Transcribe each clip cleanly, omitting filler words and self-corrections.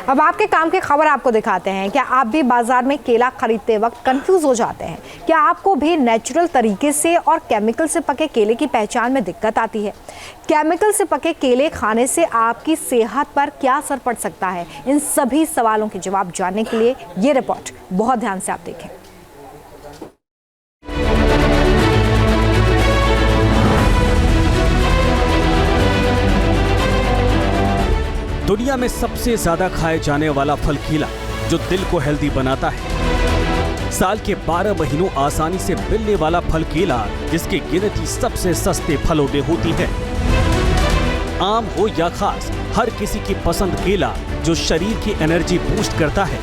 अब आपके काम की खबर आपको दिखाते हैं। क्या आप भी बाजार में केला खरीदते वक्त कंफ्यूज हो जाते हैं? क्या आपको भी नेचुरल तरीके से और केमिकल से पके केले की पहचान में दिक्कत आती है? केमिकल से पके केले खाने से आपकी सेहत पर क्या असर पड़ सकता है? इन सभी सवालों के जवाब जानने के लिए ये रिपोर्ट बहुत ध्यान से आप देखें। दुनिया में सबसे ज्यादा खाए जाने वाला फल केला, जो दिल को हेल्दी बनाता है। साल के 12 महीनों आसानी से मिलने वाला फल केला, जिसकी गिनती सबसे सस्ते फलों में होती है। आम हो या खास, हर किसी की पसंद केला, जो शरीर की एनर्जी बूस्ट करता है।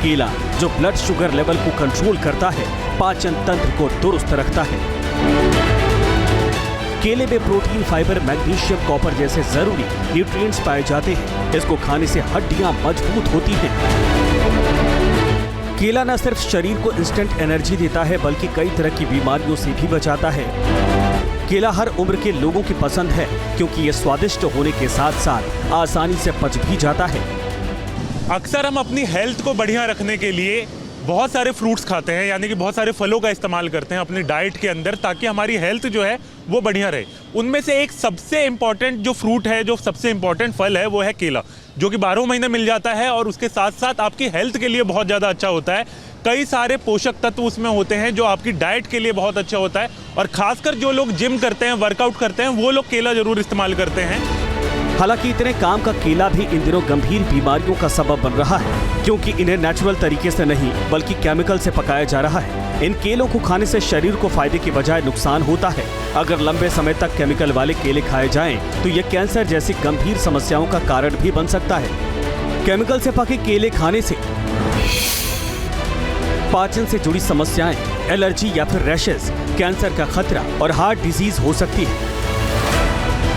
केला जो ब्लड शुगर लेवल को कंट्रोल करता है, पाचन तंत्र को दुरुस्त रखता है। केले में प्रोटीन, फाइबर, मैग्नीशियम, कॉपर जैसे जरूरी न्यूट्रिएंट्स पाए जाते हैं। इसको खाने से हड्डियां मजबूत होती हैं। केला न सिर्फ शरीर को इंस्टेंट एनर्जी देता है, बल्कि कई तरह की बीमारियों से भी बचाता है। केला हर उम्र के लोगों की पसंद है, क्योंकि ये स्वादिष्ट होने के साथ साथ आसानी से पच भी जाता है। अक्सर हम अपनी हेल्थ को बढ़िया रखने के लिए बहुत सारे फ्रूट्स खाते हैं, यानी कि बहुत सारे फलों का इस्तेमाल करते हैं अपनी डाइट के अंदर, ताकि हमारी हेल्थ जो है वो बढ़िया रहे। उनमें से एक सबसे इम्पॉर्टेंट जो फ्रूट है, जो सबसे इम्पॉर्टेंट फल है, वो है केला, जो कि 12 महीने मिल जाता है और उसके साथ साथ आपकी हेल्थ के लिए बहुत ज़्यादा अच्छा होता है। कई सारे पोषक तत्व उसमें होते हैं जो आपकी डाइट के लिए बहुत अच्छा होता है। और खासकर जो लोग जिम करते हैं, वर्कआउट करते हैं, वो लोग केला जरूर इस्तेमाल करते हैं। हालांकि इतने काम का केला भी इन दिनों गंभीर बीमारियों का सबब बन रहा है, क्योंकि इन्हें नेचुरल तरीके से नहीं बल्कि केमिकल से पकाया जा रहा है। इन केलों को खाने से शरीर को फायदे की बजाय नुकसान होता है। अगर लंबे समय तक केमिकल वाले केले खाए जाएं, तो ये कैंसर जैसी गंभीर समस्याओं का कारण भी बन सकता है। केमिकल से पके केले खाने से पाचन से जुड़ी समस्याएं, एलर्जी या फिर रैशेज, कैंसर का खतरा और हार्ट डिजीज हो सकती है।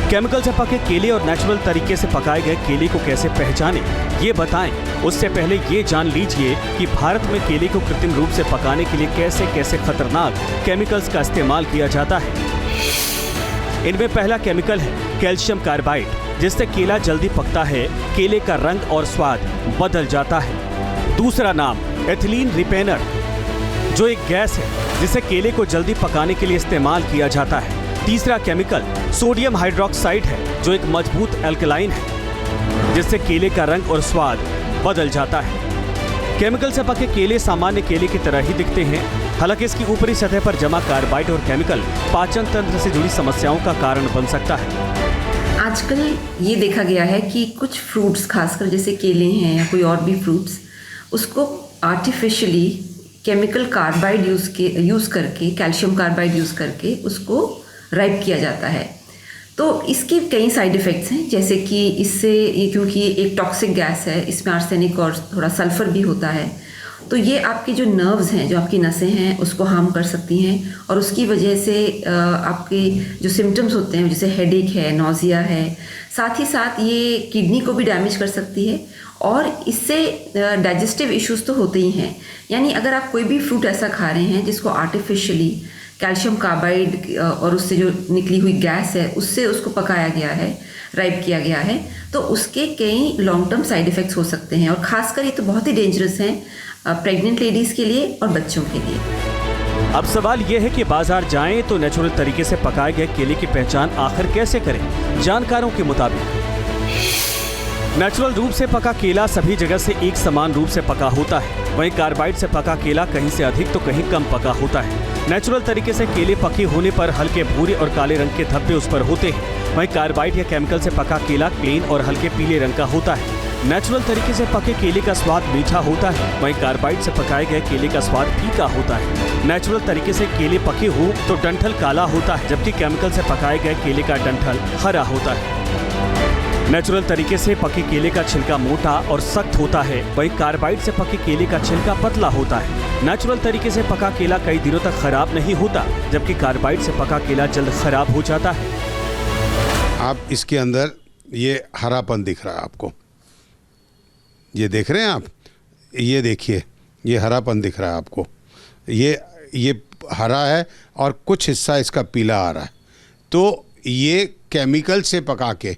केमिकल से पके केले और नेचुरल तरीके से पकाए गए केले को कैसे पहचानें, ये बताएं। उससे पहले ये जान लीजिए कि भारत में केले को कृत्रिम रूप से पकाने के लिए कैसे कैसे खतरनाक केमिकल्स का इस्तेमाल किया जाता है। इनमें पहला केमिकल है कैल्शियम कार्बाइड, जिससे केला जल्दी पकता है, केले का रंग और स्वाद बदल जाता है। दूसरा नाम एथिलीन रिपेनर, जो एक गैस है जिसे केले को जल्दी पकाने के लिए इस्तेमाल किया जाता है। तीसरा केमिकल सोडियम हाइड्रोक्साइड है, जो एक मजबूत एल्कलाइन है, जिससे केले का रंग और स्वाद बदल जाता है। केमिकल से पके केले सामान्य केले की तरह ही दिखते हैं, हालांकि इसकी ऊपरी सतह पर जमा कार्बाइड और केमिकल पाचन तंत्र से जुड़ी समस्याओं का कारण बन सकता है। आजकल ये देखा गया है कि कुछ फ्रूट्स, खासकर जैसे केले हैं या कोई और भी फ्रूट्स, उसको आर्टिफिशियली केमिकल कार्बाइड यूज़ करके, कैल्शियम कार्बाइड यूज़ करके उसको राइप किया जाता है। तो इसके कई साइड इफ़ेक्ट्स हैं, जैसे कि इससे क्योंकि एक टॉक्सिक गैस है, इसमें आर्सेनिक और थोड़ा सल्फर भी होता है, तो ये आपके जो नर्व्स हैं, जो आपकी नसें हैं, उसको हार्म कर सकती हैं। और उसकी वजह से आपके जो सिम्टम्स होते हैं, जैसे हेडेक है, नोज़िया है, साथ ही साथ ये किडनी को भी डैमेज कर सकती है। और इससे डाइजेस्टिव इश्यूज तो होते ही हैं। यानी अगर आप कोई भी फ्रूट ऐसा खा रहे हैं जिसको आर्टिफिशियली कैल्शियम कार्बाइड और उससे जो निकली हुई गैस है, उससे उसको पकाया गया है, राइप किया गया है, तो उसके कई लॉन्ग टर्म साइड इफ़ेक्ट्स हो सकते हैं। और ख़ासकर ये तो बहुत ही डेंजरस हैं प्रेग्नेंट लेडीज़ के लिए और बच्चों के लिए। अब सवाल यह है कि बाजार जाएं तो नेचुरल तरीके से पकाए गए केले की पहचान आखिर कैसे करें? जानकारों के मुताबिक नेचुरल रूप से पका केला सभी जगह से एक समान रूप से पका होता है, वहीं कार्बाइड से पका केला कहीं से अधिक तो कहीं कम पका होता है। नेचुरल तरीके से केले पके होने पर हल्के भूरे और काले रंग के धब्बे उस पर होते हैं, वहीं कार्बाइड या केमिकल से पका केला प्लेन और हल्के पीले रंग का होता है। नेचुरल तरीके से पके केले का स्वाद मीठा होता है, वहीं कार्बाइड से पकाए गए केले का स्वाद फीका होता है। नेचुरल तरीके से केले पके हो तो डंठल काला होता है, जबकि केमिकल से पकाए गए केले का डंठल हरा होता है। नेचुरल तरीके से पके केले का छिलका मोटा और सख्त होता है, वहीं कार्बाइड से पके केले का छिलका पतला होता है। नेचुरल तरीके से पका केला कई दिनों तक खराब नहीं होता, जबकि कार्बाइड से पका केला जल्द खराब हो जाता है। आप इसके अंदर ये हरापन दिख रहा है आपको, ये देख रहे हैं आप, ये देखिए, ये हरापन दिख रहा है आपको, ये हरा है और कुछ हिस्सा इसका पीला आ रहा है। तो ये केमिकल से पका के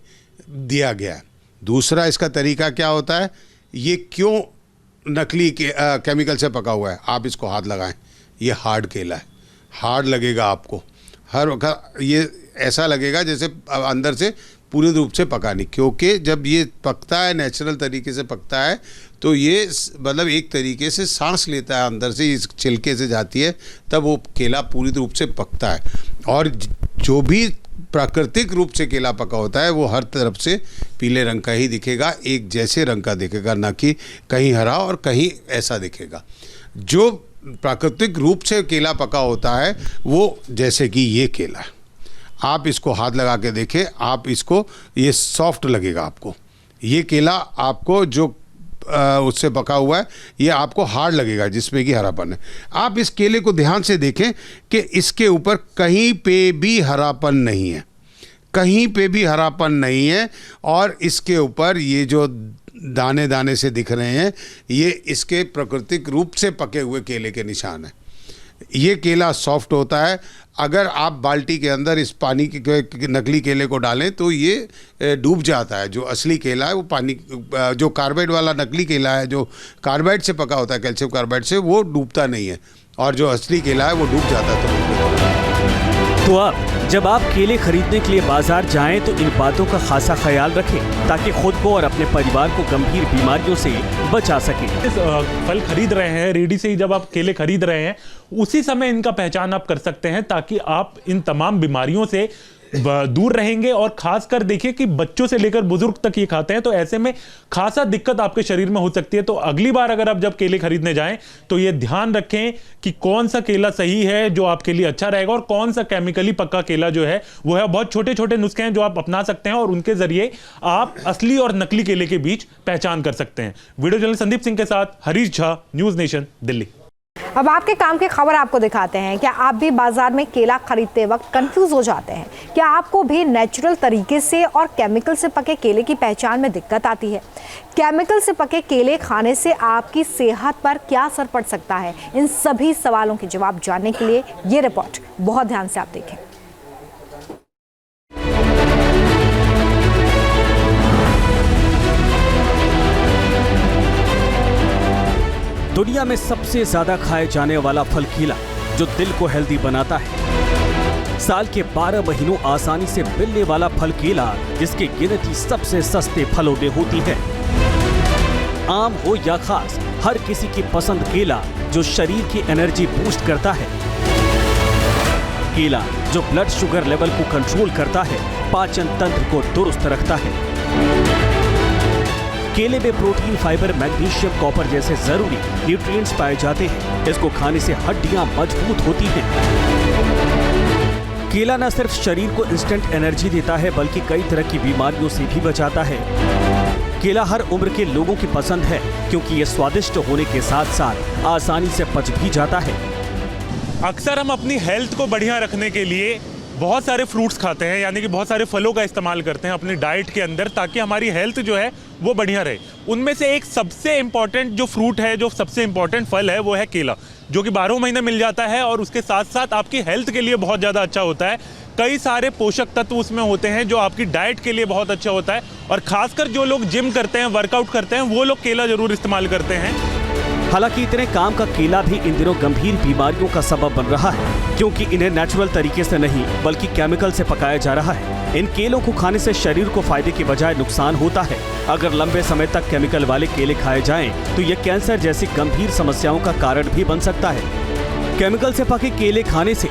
दिया गया है। दूसरा इसका तरीका क्या होता है, ये क्यों नकली केमिकल से पका हुआ है, आप इसको हाथ लगाएं, ये हार्ड केला है, हार्ड लगेगा आपको हर वक्त, ये ऐसा लगेगा जैसे अंदर से पूरी रूप से पका नहीं, क्योंकि जब ये पकता है नेचुरल तरीके से पकता है तो ये मतलब एक तरीके से सांस लेता है अंदर से, इस छिलके से जाती है, तब वो केला पूरी रूप से पकता है। और जो भी प्राकृतिक रूप से केला पका होता है वो हर तरफ से पीले रंग का ही दिखेगा, एक जैसे रंग का दिखेगा, ना कि कहीं हरा और कहीं ऐसा दिखेगा। जो प्राकृतिक रूप से केला पका होता है वो जैसे कि ये केला है, आप इसको हाथ लगा के देखें, आप इसको, ये सॉफ्ट लगेगा आपको, ये केला आपको जो उससे पका हुआ है ये आपको हार्ड लगेगा जिसमें कि हरापन है। आप इस केले को ध्यान से देखें कि इसके ऊपर कहीं पे भी हरापन नहीं है, कहीं पे भी हरापन नहीं है, और इसके ऊपर ये जो दाने दाने से दिख रहे हैं ये इसके प्राकृतिक रूप से पके हुए केले के निशान हैं। ये केला सॉफ्ट होता है, अगर आप बाल्टी के अंदर इस पानी के नकली केले को डालें तो ये डूब जाता है। जो असली केला है वो पानी, जो कार्बाइड वाला नकली केला है जो कार्बाइड से पका होता है, कैल्शियम कार्बाइड से, वो डूबता नहीं है, और जो असली केला है वो डूब जाता है। तो अब जब आप केले खरीदने के लिए बाजार जाएं तो इन बातों का खासा ख्याल रखें ताकि खुद को और अपने परिवार को गंभीर बीमारियों से बचा सकें। फल खरीद रहे हैं, रेडी से ही जब आप केले खरीद रहे हैं उसी समय इनका पहचान आप कर सकते हैं, ताकि आप इन तमाम बीमारियों से दूर रहेंगे। और खासकर देखिए कि बच्चों से लेकर बुजुर्ग तक ये खाते हैं, तो ऐसे में खासा दिक्कत आपके शरीर में हो सकती है। तो अगली बार अगर आप जब केले खरीदने जाएं तो ये ध्यान रखें कि कौन सा केला सही है जो आपके लिए अच्छा रहेगा, और कौन सा केमिकली पक्का केला जो है वो है। बहुत छोटे छोटे नुस्खे हैं जो आप अपना सकते हैं और उनके जरिए आप असली और नकली केले के बीच पहचान कर सकते हैं। वीडियो जर्नलिस्ट संदीप सिंह के साथ हरीश झा, न्यूज नेशन, दिल्ली। अब आपके काम की खबर आपको दिखाते हैं। क्या आप भी बाजार में केला खरीदते वक्त कंफ्यूज हो जाते हैं? क्या आपको भी नेचुरल तरीके से और केमिकल से पके केले की पहचान में दिक्कत आती है? केमिकल से पके केले खाने से आपकी सेहत पर क्या असर पड़ सकता है? इन सभी सवालों के जवाब जानने के लिए ये रिपोर्ट बहुत ध्यान से आप देखें। दुनिया में सबसे ज्यादा खाए जाने वाला फल केला, जो दिल को हेल्दी बनाता है। साल के 12 महीनों आसानी से मिलने वाला फल केला, जिसकी गिनती सबसे सस्ते फलों में होती है। आम हो या खास, हर किसी की पसंद केला, जो शरीर की एनर्जी बूस्ट करता है। केला जो ब्लड शुगर लेवल को कंट्रोल करता है, पाचन तंत्र को दुरुस्त रखता है। केले में प्रोटीन, फाइबर, मैग्नीशियम, कॉपर जैसे जरूरी न्यूट्रिएंट्स पाए जाते हैं। इसको खाने से हड्डियां मजबूत होती हैं। केला न सिर्फ शरीर को इंस्टेंट एनर्जी देता है, बल्कि कई तरह की बीमारियों से भी बचाता है। केला हर उम्र के लोगों की पसंद है, क्योंकि ये स्वादिष्ट होने के साथ साथ आसानी से पच भी जाता है। अक्सर हम अपनी हेल्थ को बढ़िया रखने के लिए बहुत सारे फ्रूट्स खाते हैं, यानी कि बहुत सारे फलों का इस्तेमाल करते हैं अपनी डाइट के अंदर, ताकि हमारी हेल्थ जो है वो बढ़िया रहे। उनमें से एक सबसे इम्पॉर्टेंट जो फ्रूट है, जो सबसे इम्पॉर्टेंट फल है, वो है केला, जो कि 12 महीने मिल जाता है और उसके साथ साथ आपकी हेल्थ के लिए बहुत ज़्यादा अच्छा होता है। कई सारे पोषक तत्व उसमें होते हैं जो आपकी डाइट के लिए बहुत अच्छा होता है। और खासकर जो लोग जिम करते हैं, वर्कआउट करते हैं, वो लोग केला जरूर इस्तेमाल करते हैं। हालांकि इतने काम का केला भी इन दिनों गंभीर बीमारियों का सबब बन रहा है, क्योंकि इन्हें नेचुरल तरीके से नहीं बल्कि केमिकल से पकाया जा रहा है। इन केलों को खाने से शरीर को फायदे के बजाय नुकसान होता है। अगर लंबे समय तक केमिकल वाले केले खाए जाएं, तो ये कैंसर जैसी गंभीर समस्याओं का कारण भी बन सकता है। केमिकल से पके केले खाने से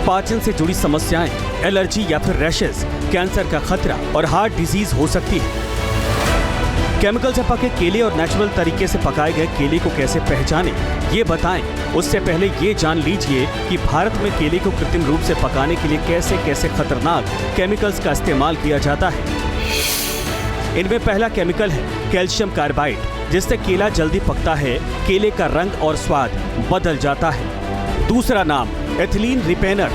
पाचन से जुड़ी समस्याएं, एलर्जी या फिर रैशेज, कैंसर का खतरा और हार्ट डिजीज हो सकती है। केमिकल से पके केले और नेचुरल तरीके से पकाए गए केले को कैसे पहचानें, ये बताएं। उससे पहले ये जान लीजिए कि भारत में केले को कृत्रिम रूप से पकाने के लिए कैसे कैसे खतरनाक केमिकल्स का इस्तेमाल किया जाता है। इनमें पहला केमिकल है कैल्शियम कार्बाइड, जिससे केला जल्दी पकता है, केले का रंग और स्वाद बदल जाता है। दूसरा नाम एथिलीन रिपेनर,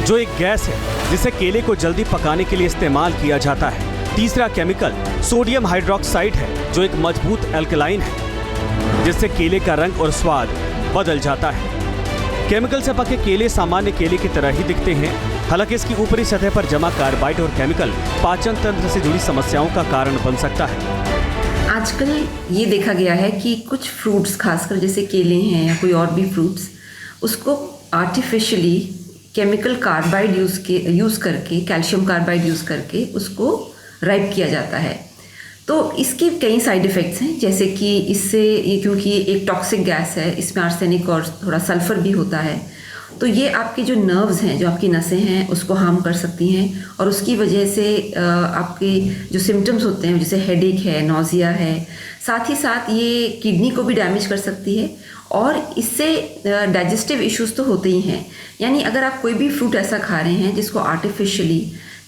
जो एक गैस है जिसे केले को जल्दी पकाने के लिए इस्तेमाल किया जाता है। तीसरा केमिकल सोडियम हाइड्रोक्साइड है, जो एक मजबूत एल्कलाइन है, जिससे केले का रंग और स्वाद बदल जाता है। केमिकल से पके केले सामान्य केले की तरह ही दिखते हैं, हालांकि इसकी ऊपरी सतह पर जमा कार्बाइड और केमिकल पाचन तंत्र से जुड़ी समस्याओं का कारण बन सकता है। आजकल ये देखा गया है कि कुछ फ्रूट्स, खासकर जैसे केले हैं या कोई और भी फ्रूट्स, उसको आर्टिफिशियली केमिकल कार्बाइड यूज़ करके, कैल्शियम कार्बाइड यूज़ करके उसको राइप किया जाता है। तो इसके कई साइड इफ़ेक्ट्स हैं, जैसे कि इससे ये, क्योंकि ये एक टॉक्सिक गैस है, इसमें आर्सेनिक और थोड़ा सल्फर भी होता है, तो ये आपके जो नर्व्स हैं, जो आपकी नसें हैं, उसको हार्म कर सकती हैं और उसकी वजह से आपके जो सिम्टम्स होते हैं, जैसे हेडेक है, नोज़िया है, साथ ही साथ ये किडनी को भी डैमेज कर सकती है और इससे डाइजेस्टिव इश्यूज तो होते ही हैं। यानी अगर आप कोई भी फ्रूट ऐसा खा रहे हैं जिसको आर्टिफिशियली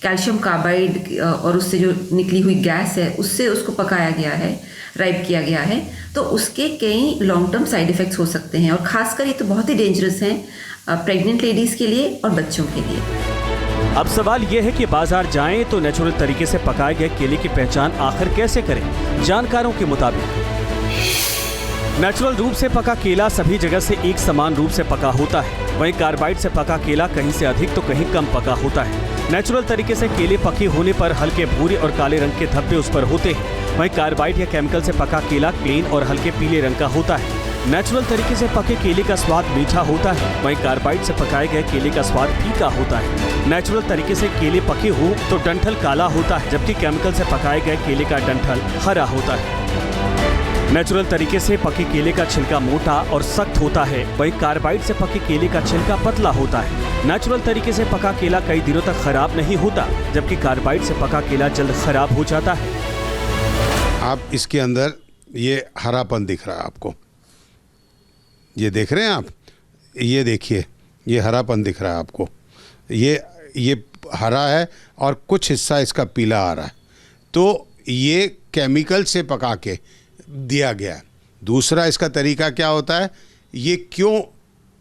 कैल्शियम कार्बाइड और उससे जो निकली हुई गैस है उससे उसको पकाया गया है, राइप किया गया है, तो उसके कई लॉन्ग टर्म साइड इफ़ेक्ट्स हो सकते हैं और ख़ासकर ये तो बहुत ही डेंजरस हैं प्रेग्नेंट लेडीज़ के लिए और बच्चों के लिए। अब सवाल यह है कि बाजार जाएं तो नेचुरल तरीके से पकाए गए केले की पहचान आखिर कैसे करें। जानकारों के मुताबिक नेचुरल रूप से पका केला सभी जगह से एक समान रूप से पका होता है, वहीं कार्बाइड से पका केला कहीं से अधिक तो कहीं कम पका होता है। नेचुरल तरीके से केले पके होने पर हल्के भूरे और काले रंग के धब्बे उस पर होते हैं, वहीं कार्बाइड या केमिकल से पका केला प्लेन और हल्के पीले रंग का होता है। नेचुरल तरीके से पके केले का स्वाद मीठा होता है, वहीं कार्बाइड से पकाए गए केले का स्वाद फीका होता है। नेचुरल तरीके से केले पके हो तो डंठल काला होता है, जबकि केमिकल से पकाए गए केले का डंठल हरा होता है। नेचुरल तरीके से पके केले का छिलका मोटा और सख्त होता है, वहीं कार्बाइड से पके केले का छिलका पतला होता है। नेचुरल तरीके से पका केला कई दिनों तक खराब नहीं होता, जबकि कार्बाइड से पका केला जल्द खराब हो जाता है। आप इसके अंदर ये हरापन दिख रहा है आपको, ये देख रहे हैं आप, ये देखिए, ये हरापन दिख रहा है आपको, ये हरा है और कुछ हिस्सा इसका पीला आ रहा है, तो ये केमिकल से पका के दिया गया है। दूसरा इसका तरीका क्या होता है, ये क्यों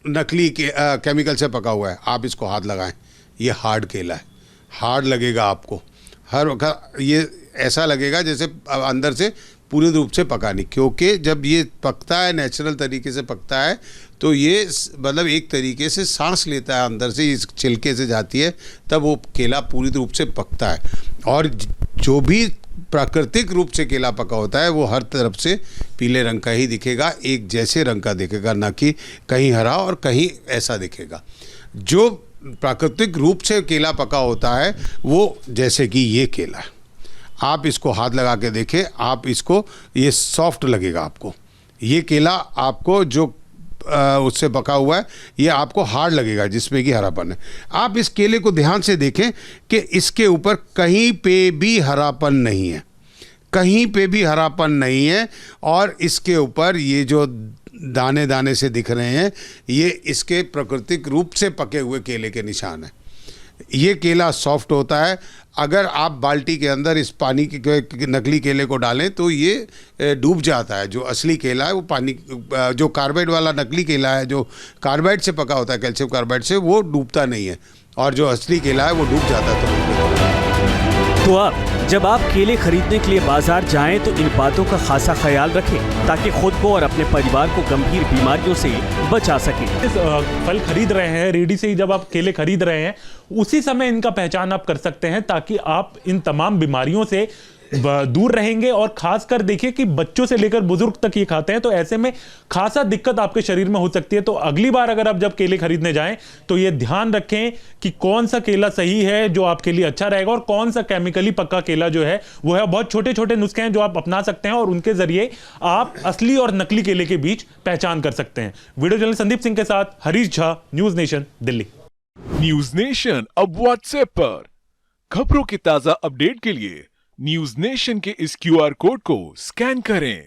नकली केमिकल से पका हुआ है, आप इसको हाथ लगाएं, ये हार्ड केला है, हार्ड लगेगा आपको हर वक्त, ये ऐसा लगेगा जैसे अंदर से पूर्ण रूप से पका नहीं, क्योंकि जब ये पकता है, नेचुरल तरीके से पकता है, तो ये मतलब एक तरीके से सांस लेता है अंदर से, इस छिलके से जाती है, तब वो केला पूरी रूप से पकता है। और जो भी प्राकृतिक रूप से केला पका होता है वो हर तरफ से पीले रंग का ही दिखेगा, एक जैसे रंग का दिखेगा, ना कि कहीं हरा और कहीं ऐसा दिखेगा। जो प्राकृतिक रूप से केला पका होता है वो जैसे कि ये केला है, आप इसको हाथ लगा के देखें, आप इसको, ये सॉफ्ट लगेगा आपको। ये केला आपको जो उससे पका हुआ है ये आपको हार्ड लगेगा, जिसमें कि हरापन है। आप इस केले को ध्यान से देखें कि इसके ऊपर कहीं पे भी हरापन नहीं है, कहीं पे भी हरापन नहीं है, और इसके ऊपर ये जो दाने दाने से दिख रहे हैं ये इसके प्राकृतिक रूप से पके हुए केले के निशान हैं। ये केला सॉफ्ट होता है, अगर आप बाल्टी के अंदर इस पानी के नकली केले को डालें तो ये डूब जाता है। जो असली केला है वो पानी, जो कार्बाइड वाला नकली केला है जो कार्बाइड से पका होता है, कैल्शियम कार्बाइड से, वो डूबता नहीं है, और जो असली केला है वो डूब जाता है। तो अब जब आप केले खरीदने के लिए बाजार जाएं तो इन बातों का खासा ख्याल रखें ताकि खुद को और अपने परिवार को गंभीर बीमारियों से बचा सकें। फल खरीद रहे हैं, रेडी से ही जब आप केले खरीद रहे हैं उसी समय इनका पहचान आप कर सकते हैं, ताकि आप इन तमाम बीमारियों से दूर रहेंगे। और खासकर देखिए कि बच्चों से लेकर बुजुर्ग तक ये खाते हैं, तो ऐसे में खासा दिक्कत आपके शरीर में हो सकती है। तो अगली बार अगर आप जब केले खरीदने जाएं तो ये ध्यान रखें कि कौन सा केला सही है जो आपके लिए अच्छा रहेगा, और कौन सा केमिकली पक्का केला जो है वो है। बहुत छोटे छोटे नुस्खे हैं जो आप अपना सकते हैं और उनके जरिए आप असली और नकली केले के बीच पहचान कर सकते हैं। वीडियो जर्नलिस्ट संदीप सिंह के साथ Harish Jha, news nation, Delhi. News nation अब व्हाट्सएप पर खबरों की ताजा अपडेट के लिए न्यूज नेशन के इस QR कोड को स्कैन करें।